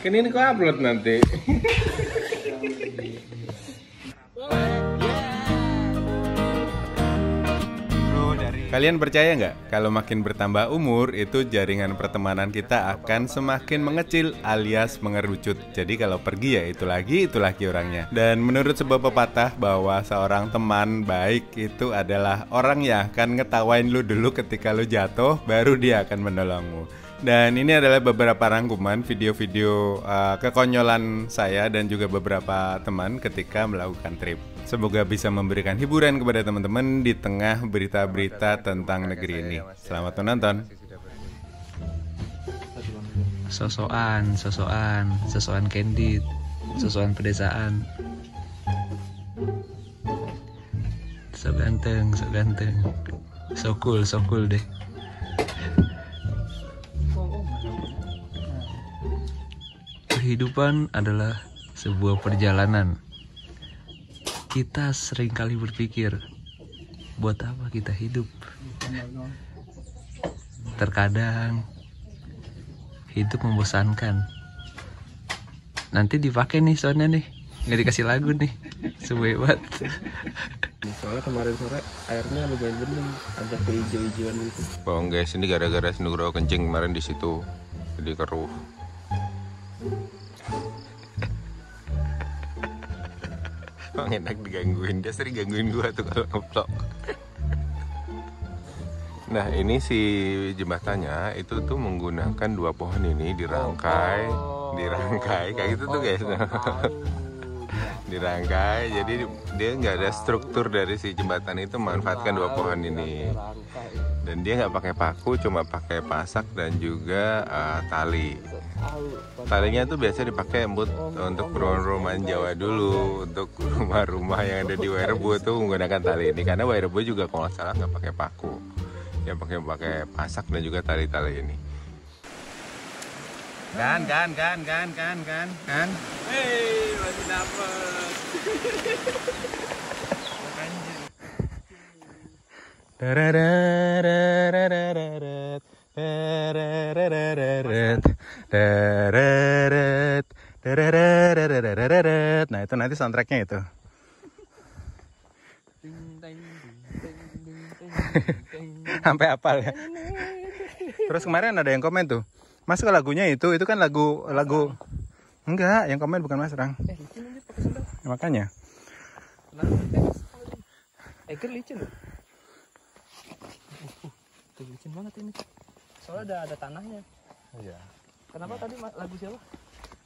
Kan ini kok upload nanti. Kalian percaya nggak kalau makin bertambah umur itu jaringan pertemanan kita akan semakin mengecil alias mengerucut. Jadi kalau pergi ya itu lagi orangnya. Dan menurut sebuah pepatah bahwa seorang teman baik itu adalah orang yang akan ngetawain lu dulu ketika lu jatuh, baru dia akan menolongmu. Dan ini adalah beberapa rangkuman video-video kekonyolan saya dan juga beberapa teman ketika melakukan trip. Semoga bisa memberikan hiburan kepada teman-teman di tengah berita-berita tentang negeri ini. Selamat menonton. Sosokan candid, sosokan pedesaan. So ganteng, so cool deh. Kehidupan adalah sebuah perjalanan. Kita seringkali berpikir, buat apa kita hidup? Terkadang hidup membosankan. Nanti dipakai nih soalnya nih, nggak dikasih lagu nih, sebuah. Soalnya kemarin sore airnya lumayan bening, ada kehijau-hijauan gitu. Bohong guys, ini gara-gara Nugroho kencing kemarin di situ, jadi keruh. Bang enak digangguin, dia sering gangguin gua tuh kalau nge-vlog. Nah ini si jembatannya itu tuh menggunakan dua pohon ini dirangkai kayak gitu tuh guys. Dirangkai, jadi dia nggak ada struktur dari si jembatan itu memanfaatkan dua pohon ini. Dan dia nggak pakai paku, cuma pakai pasak dan juga tali. Talinya tuh biasa dipakai untuk rumah-rumahan Jawa dulu, untuk rumah-rumah yang ada di Wairebo tuh menggunakan tali ini, karena Wairebo juga kalau nggak salah nggak pakai paku, ya pakai pasak dan juga tali-tali ini. Kan. Hei, masih dapet. Nah itu nanti soundtracknya itu. Sampai hafal ya. Terus kemarin ada yang komen tuh, Mas ke lagunya itu kan lagu enggak, yang komen bukan Mas Rang. Ya, makanya. Licin loh. Licin banget ini. Soalnya ada tanahnya. Iya. Kenapa tadi lagu siapa?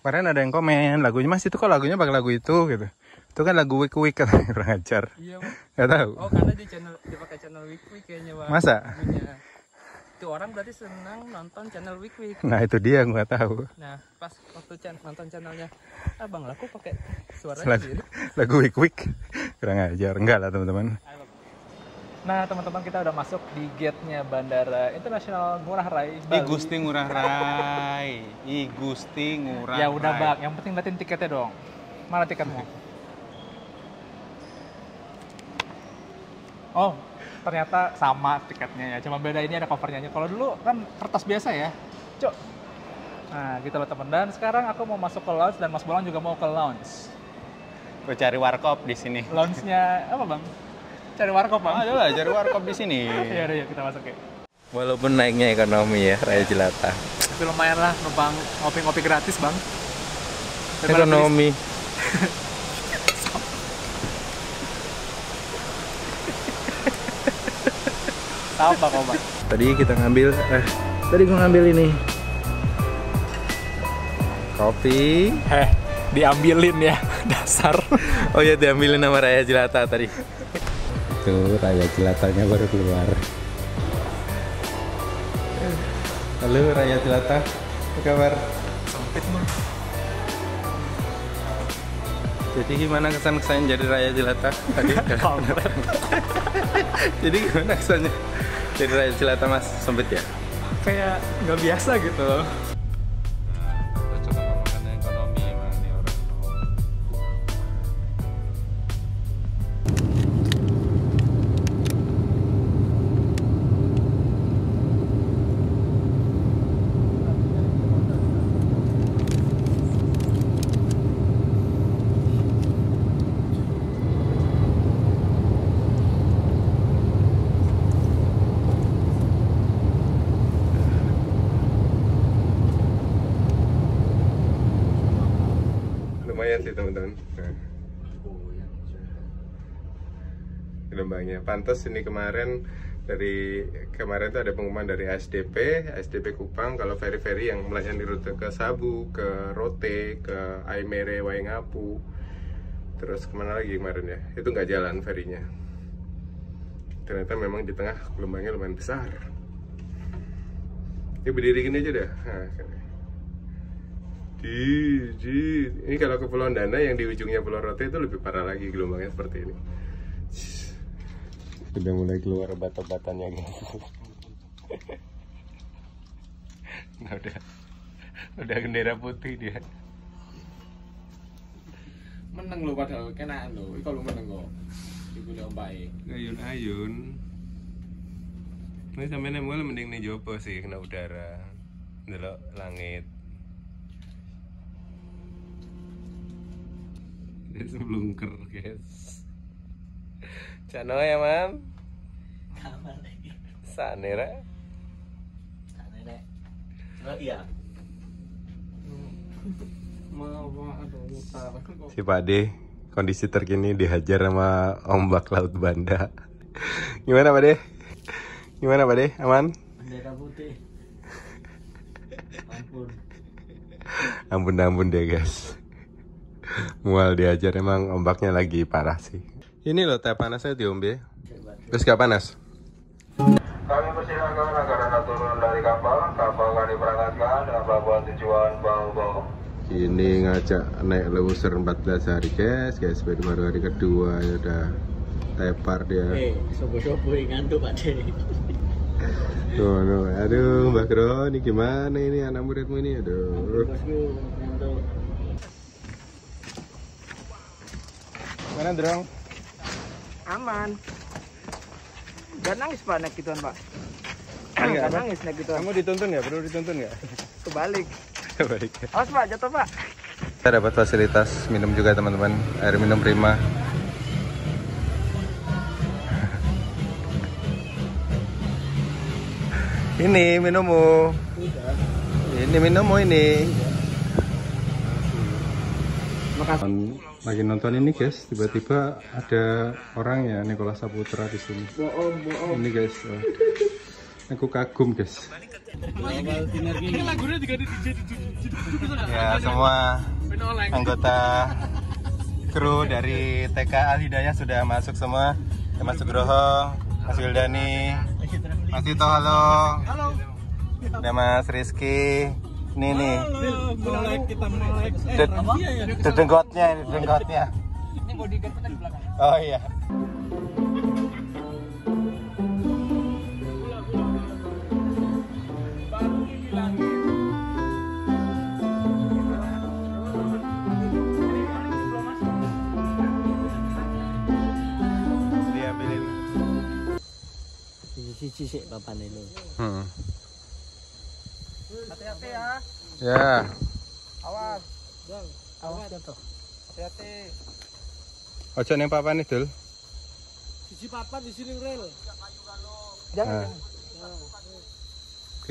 Kemarin ada yang komen lagunya Mas itu kok lagunya pakai lagu itu gitu. Itu kan lagu Wik Wik kan, kurang ajar. Iya, Bang. Gak tahu. Oh, karena dia pakai channel Wik Wik kayaknya, Bang. Masa? Lagunya. Itu orang berarti senang nonton channel Wik Wik. Nah, itu dia gua tahu. Nah, pas waktu nonton channelnya Bang Laku pakai suaranya sendiri. Lagu Wik Wik. Kurang ajar. Enggak lah, teman-teman. Nah, teman-teman, kita udah masuk di gate-nya Bandara Internasional Ngurah Rai Bali. Gusti Ngurah Rai. Gusti Ngurah Rai. Ya udah, Bang. Yang penting datin tiketnya dong. Mana tiketmu? Oh, ternyata sama tiketnya ya. Cuma beda ini ada covernya. Kalau dulu kan kertas biasa ya. Cuk. Nah, gitu loh teman. Dan sekarang aku mau masuk ke lounge dan Mas Bolang juga mau ke lounge. Gue cari warkop di sini. Lounge-nya apa, Bang? Cari warkop, Bang. Ada lah, cari warkop di sini. Ya udah, yuk kita masuk ya. Walaupun naiknya ekonomi ya, Raya Jelata. Tapi lumayan lah, numpang ngopi-ngopi gratis, Bang. Ekonomi. Apa kok, Bang? Tadi gua ngambil ini. Kopi. Diambilin ya, dasar. Oh ya, diambilin nama Raya Jelata tadi. Tuh, Raya Jelatanya baru keluar. Halo Raya Jelata, apa kabar? Sempit, Bang. Jadi gimana kesan-kesannya jadi Raya Jelata tadi? Jadi gimana kesannya jadi Raya Jelata, Mas? Sempit ya? Kayak nggak biasa gitu loh. lihat sih teman-teman. Nah. Gelombangnya. Pantas ini kemarin tuh ada pengumuman dari ASDP Kupang kalau feri-feri yang melayani rute ke Sabu, ke Rote, ke Aimere, Waingapu, terus kemana lagi kemarin ya, itu nggak jalan ferinya. Ternyata memang di tengah gelombangnya lumayan besar. Ini berdiri gini aja dah. Nah, ini kalau ke Pulau Dana yang di ujungnya Pulau Rote itu lebih parah lagi gelombangnya seperti ini. Sudah mulai keluar obat-obatannya guys. Nah, udah bendera putih dia. Meneng lo padahal kenaan lo. Kalau meneng kok. Iku udah baik. Ayun-ayun. Ini sampai mulai mending nih jopo sih kena udara. Delok langit. Ini sebelum ker guys. Cano ya man? Kamar lagi. Sanera? Sanera. Oh iya. Si Pade kondisi terkini dihajar sama ombak laut Banda. Gimana Pade? Gimana Pade? Aman? Bendera putih. Ampun deh guys. Mual dihajar, emang ombaknya lagi parah sih. Ini loh teh panasnya diombe. Terus gak panas? Kami persilakan agar Anda turun dari kapal akan diberangkatkan dengan pelabuhan tujuan Bau. Ini ngajak naik loser 14 hari guys, baru hari kedua ya udah tepar dia. Sobo-sobo ngantuk Pak De. No. Aduh Mbak Gro, ini gimana ini anak muridmu ini, aduh. Bosku ngantuk. Mana Drong? Aman. Gak nangis Pak naik gituan Pak. Gak nangis naik gituan. Kamu dituntun nggak? Perlu dituntun nggak? Kebalik. Kebalik. Awas Pak, jatuh Pak. Kita dapat fasilitas minum juga teman-teman, air minum prima. Ini minummu. Ini minummu ini. Makasih. Lagi nonton ini guys, tiba-tiba ada orang ya Nicholas Saputra di sini. Bohong. Ini guys, aku kagum guys. Ya semua anggota kru dari TK Al Hidayah sudah masuk semua. Mas Sugroho, Mas Wildani, Mas Tito, halo. Ada Mas Rizky. Ini nih. Denggotnya. Ini bodyguard kita di belakang. Oh iya. Diambilin. Sisi sih papan itu. Hati-hati ya. Ya. Awas. Awas jatuh. Hati-hati. Ojo neng papan nih, Dul. Sisi papan di sini rel. Jangan.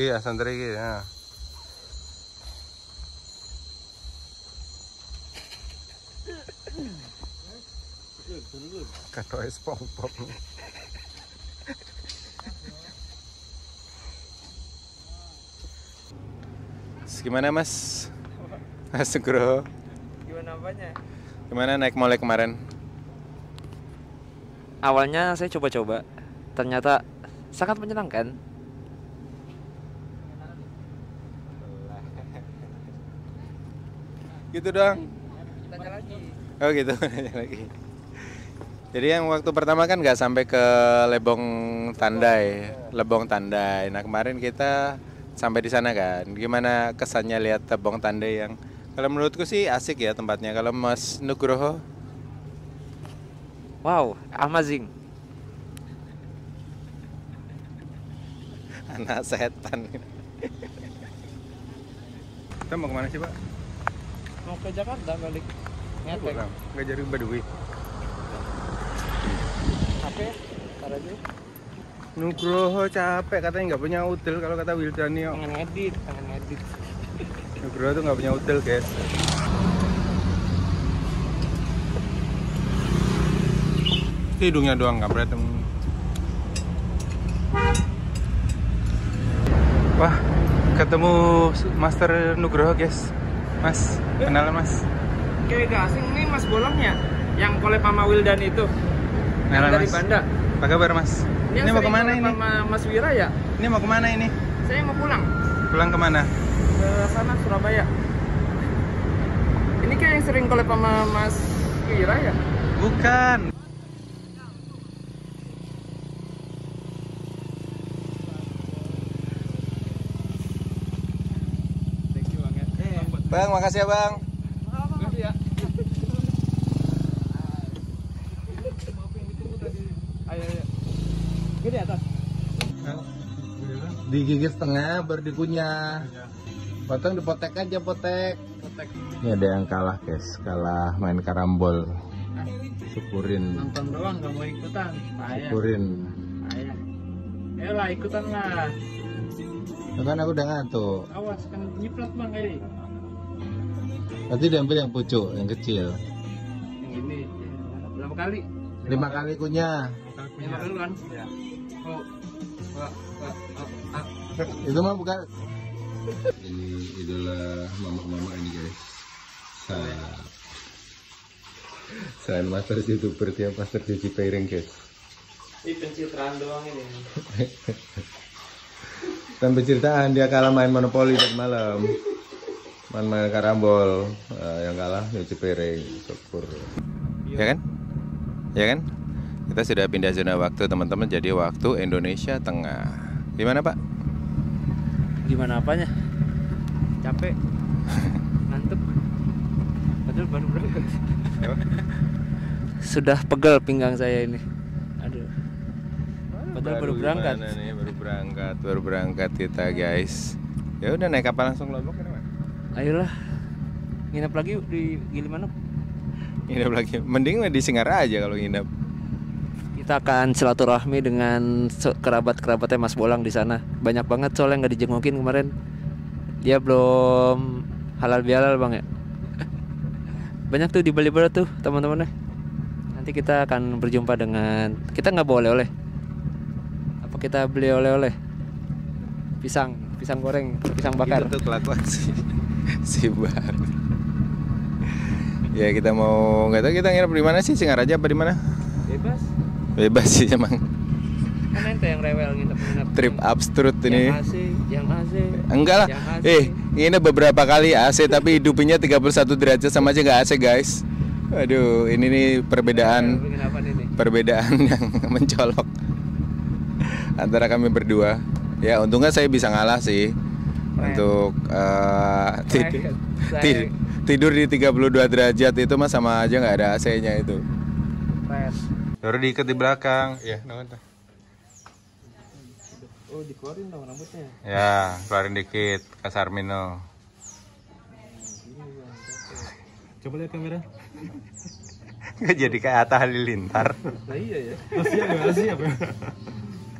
Iya, santri iki ya. Katoke SpongeBob. Gimana Mas? Mas Sugro. Gimana apanya? Gimana naik mole kemarin? Awalnya saya coba-coba, ternyata sangat menyenangkan. Gitu doang. Tanya lagi. Oh gitu, tanya lagi. Jadi yang waktu pertama kan nggak sampai ke Lebong Tandai. Nah kemarin kita sampai di sana kan. Gimana kesannya lihat Lebong Tandai yang kalau menurutku sih asik ya tempatnya. Kalau Mas Nugroho? Wow, amazing. Anak setan. Kita mau kemana sih Pak? Mau ke Jakarta balik. Ngetek. Nggak jadi Baduy. Capek? Ntar aja. Nugroho capek katanya nggak punya udel kalau kata Wildani. Pengen ngedit. Nugroho tuh nggak punya udel guys. Hidungnya doang kampret. Wah, ketemu Master Nugroho guys. Mas, kenalan Mas. Kayak gak asing nih Mas Bolong ya, yang collab sama Wildan itu. Kenalan Dari Mas. Banda. Apa kabar Mas? Ini mau kemana ini? Sama Mas Wira ya? Ini mau kemana ini? Saya mau pulang Pulang kemana? ke sana Surabaya. Ini kayak yang sering collab sama Mas Wira ya? Bukan. Bang, makasih ya Bang. Makasih ya. Ayo. Gini atas. Digigit setengah baru dikunyah. Potong dipotek aja, potek. Ini ada yang kalah guys, kalah main karambol. Syukurin. Nonton doang gak mau ikutan. Syukurin. Ayah. Ayolah ikutan lah. Kan aku udah ngantuk. Awas kan nyiprat Bang kali. Nanti diambil yang pucuk, yang kecil. Yang ini. Berapa kali? 5 kali kunyah. 5 kali kan? Ya. Oh. Itu mah bukan. Ini idola mama-mama ini guys. Selain master YouTuber, dia master cuci piring guys. Ini pencitraan doang ini. Dan penceritaan dia kalah main monopoli tadi malam. Main karambol, yang kalah nyuci piring, syukur. Ya kan? Ya kan? Kita sudah pindah zona waktu teman-teman, jadi waktu Indonesia Tengah. Gimana Pak? Gimana apanya? Capek. Ngantuk. Padahal baru berangkat. Sudah pegel pinggang saya ini. Aduh. Padahal baru berangkat. Nih, baru berangkat kita guys. Ya udah naik kapal langsung Lombok kan? Ayolah. Nginep lagi di Gilimanuk. Nginep lagi. Mending di Singara aja kalau nginep. Kita akan silaturahmi dengan kerabat-kerabatnya Mas Bolang di sana. Banyak banget soalnya nggak dijengukin kemarin. Dia belum halal bihalal Bang ya. Banyak tuh di Bali Barat tuh teman-temannya. Nanti kita akan berjumpa dengan, kita nggak bawa oleh-oleh. Apa kita beli oleh-oleh? Pisang goreng, pisang bakar. Itu tuh kelakuan si Bar. Ya kita mau, nggak tahu kita nginep di mana sih, Singaraja apa di mana? Bebas sih emang. Kan ente yang rewel nginep. Trip absurd ini. Yang AC. Enggak lah. Nginep beberapa kali AC tapi hidupnya 31 derajat sama aja nggak AC guys. Aduh, ini nih perbedaan yang mencolok antara kami berdua. Ya untungnya saya bisa ngalah sih untuk tidur di 32 derajat itu mah sama aja nggak ada AC-nya itu. Baru diikat di belakang. Ya, Oh, dikeluarin dong rambutnya. Ya, keluarin dikit, kasar mino. Coba lihat kamera. Nggak jadi kayak Atta Halilintar. Nah iya ya. Siap.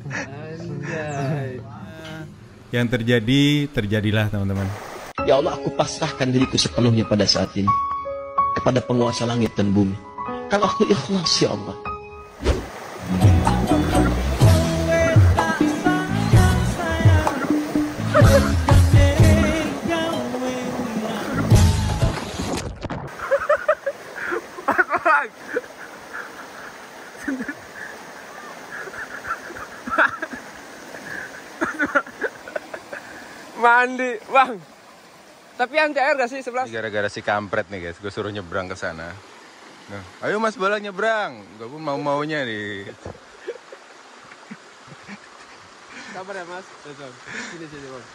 Anjay. Yang terjadilah teman-teman. Ya Allah, aku pasrahkan diriku sepenuhnya pada saat ini kepada penguasa langit dan bumi. Kalau aku ikhlas ya Allah. Mandi, Bang. Tapi anti air gak sih 11? Gara-gara si kampret nih guys, gue suruh nyebrang ke sana. Nah, ayo Mas Bolang nyebrang. Gue pun mau-maunya nih. Sabar ya Mas. Sini Bang.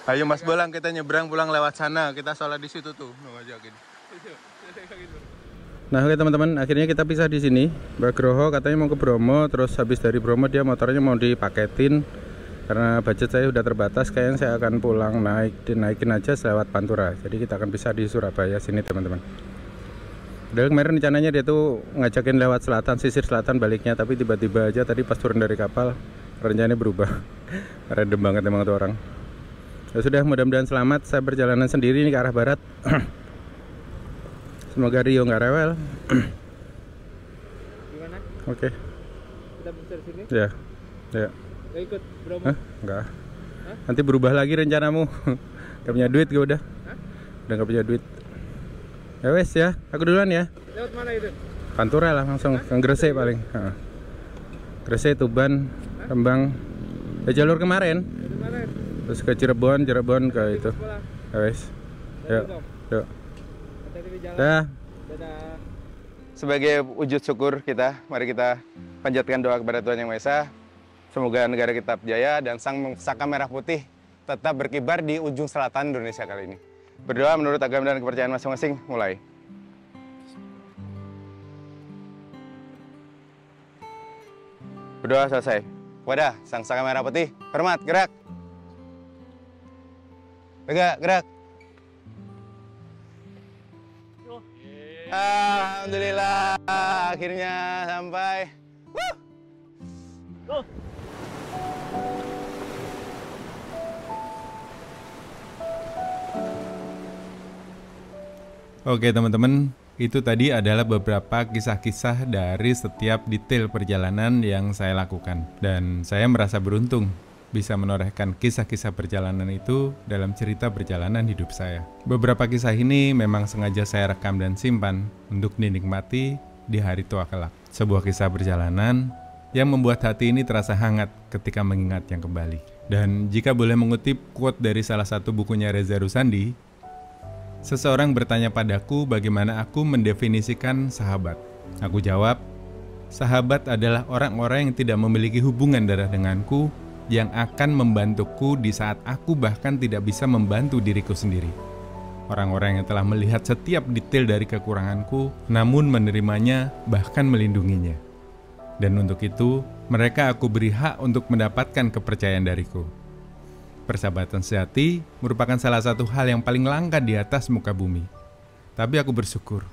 Ayo Mas Bolang kita nyebrang pulang lewat sana. Kita sholat di situ tuh. Ngajakin. Nah oke teman-teman, akhirnya kita pisah di sini. Mbak Groho katanya mau ke Bromo, terus habis dari Bromo dia motornya mau dipaketin. Karena budget saya udah terbatas, kayaknya saya akan pulang naikin aja lewat Pantura. Jadi kita akan pisah di Surabaya sini teman-teman. Padahal kemarin rencananya dia tuh ngajakin lewat selatan, sisir selatan baliknya, tapi tiba-tiba aja tadi pas turun dari kapal rencananya berubah. Random banget emang tuh orang. Ya sudah, mudah-mudahan selamat. Saya perjalanan sendiri ini ke arah barat. Semoga Rio nggak rewel. Oke. Kita besar sini. Ya. Ya. Gak ikut Bromo. Hah? Enggak. Nanti berubah lagi rencanamu. Gak punya duit gue udah. Hah? Udah gak punya duit. Ya wes ya, aku duluan ya. Lewat mana itu? Pantura lah langsung ke Gresik paling. Gresik, Tuban, Rembang. Ya jalur kemarin. Terus ke Cirebon ke itu. Ya wes. Yuk. Yuk. Dah. Sebagai wujud syukur kita, mari kita panjatkan doa kepada Tuhan Yang Maha Esa. Semoga negara kita berjaya dan sang saka merah putih tetap berkibar di ujung selatan Indonesia kali ini. Berdoa menurut agama dan kepercayaan masing-masing, mulai. Berdoa selesai. Wadah, sang saka merah putih, hormat, gerak. Tegak, gerak. Alhamdulillah, akhirnya sampai. Oke teman-teman, itu tadi adalah beberapa kisah-kisah dari setiap detail perjalanan yang saya lakukan. Dan saya merasa beruntung bisa menorehkan kisah-kisah perjalanan itu dalam cerita perjalanan hidup saya. Beberapa kisah ini memang sengaja saya rekam dan simpan untuk dinikmati di hari tua kelak. Sebuah kisah perjalanan yang membuat hati ini terasa hangat ketika mengingat yang kembali. Dan jika boleh mengutip quote dari salah satu bukunya Reza Rusandi, seseorang bertanya padaku bagaimana aku mendefinisikan sahabat. Aku jawab, sahabat adalah orang-orang yang tidak memiliki hubungan darah denganku, yang akan membantuku di saat aku bahkan tidak bisa membantu diriku sendiri. Orang-orang yang telah melihat setiap detail dari kekuranganku, namun menerimanya bahkan melindunginya. Dan untuk itu, mereka aku beri hak untuk mendapatkan kepercayaan dariku. Persahabatan sejati merupakan salah satu hal yang paling langka di atas muka bumi. Tapi aku bersyukur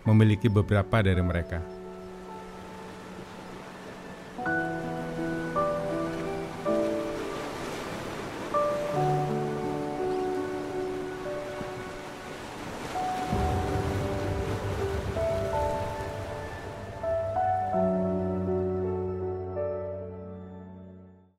memiliki beberapa dari mereka.